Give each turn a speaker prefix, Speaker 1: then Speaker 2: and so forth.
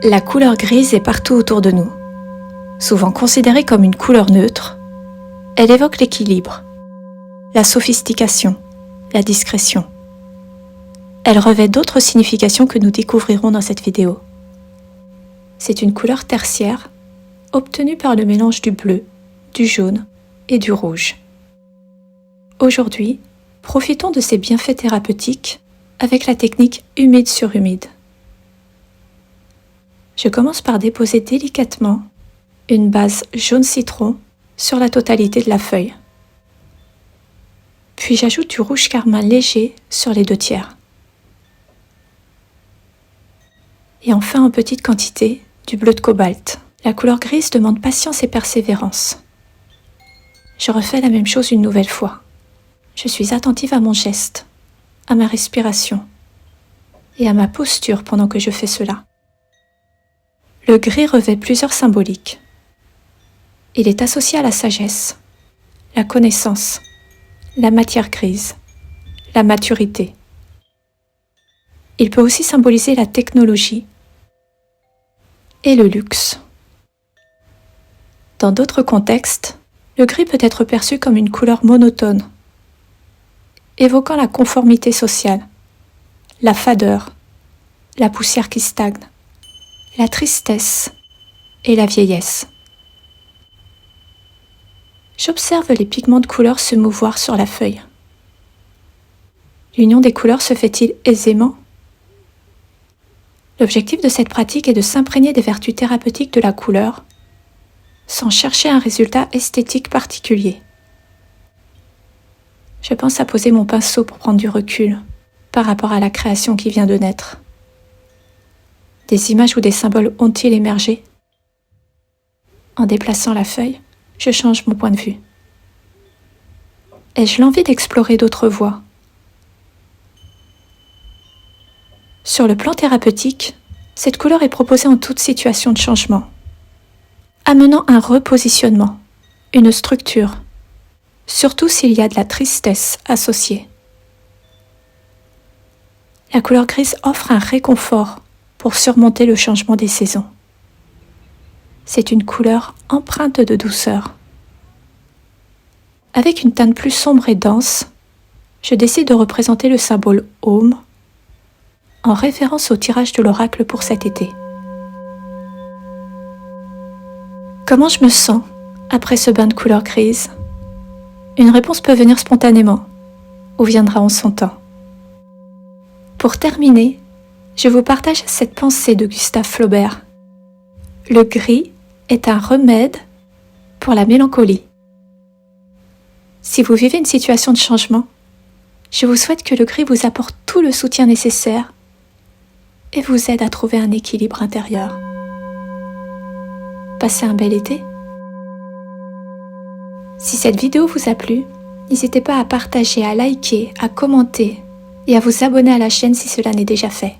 Speaker 1: La couleur grise est partout autour de nous. Souvent considérée comme une couleur neutre, elle évoque l'équilibre, la sophistication, la discrétion. Elle revêt d'autres significations que nous découvrirons dans cette vidéo. C'est une couleur tertiaire, obtenue par le mélange du bleu, du jaune et du rouge. Aujourd'hui, profitons de ses bienfaits thérapeutiques avec la technique humide sur humide. Je commence par déposer délicatement une base jaune citron sur la totalité de la feuille. Puis j'ajoute du rouge carmin léger sur les 2/3. Et enfin en petite quantité, du bleu de cobalt. La couleur grise demande patience et persévérance. Je refais la même chose une nouvelle fois. Je suis attentive à mon geste, à ma respiration et à ma posture pendant que je fais cela. Le gris revêt plusieurs symboliques. Il est associé à la sagesse, la connaissance, la matière grise, la maturité. Il peut aussi symboliser la technologie et le luxe. Dans d'autres contextes, le gris peut être perçu comme une couleur monotone, évoquant la conformité sociale, la fadeur, la poussière qui stagne, la tristesse et la vieillesse. J'observe les pigments de couleur se mouvoir sur la feuille. L'union des couleurs se fait-il aisément? L'objectif de cette pratique est de s'imprégner des vertus thérapeutiques de la couleur, sans chercher un résultat esthétique particulier. Je pense à poser mon pinceau pour prendre du recul par rapport à la création qui vient de naître. Des images ou des symboles ont-ils émergé? En déplaçant la feuille, je change mon point de vue. Ai-je l'envie d'explorer d'autres voies? Sur le plan thérapeutique, cette couleur est proposée en toute situation de changement, amenant un repositionnement, une structure, surtout s'il y a de la tristesse associée. La couleur grise offre un réconfort pour surmonter le changement des saisons. C'est une couleur empreinte de douceur. Avec une teinte plus sombre et dense, je décide de représenter le symbole Aume en référence au tirage de l'oracle pour cet été. Comment je me sens après ce bain de couleur grise? Une réponse peut venir spontanément ou viendra en son temps. Pour terminer, je vous partage cette pensée de Gustave Flaubert. Le gris est un remède pour la mélancolie. Si vous vivez une situation de changement, je vous souhaite que le gris vous apporte tout le soutien nécessaire et vous aide à trouver un équilibre intérieur. Passez un bel été. Si cette vidéo vous a plu, n'hésitez pas à partager, à liker, à commenter et à vous abonner à la chaîne si cela n'est déjà fait.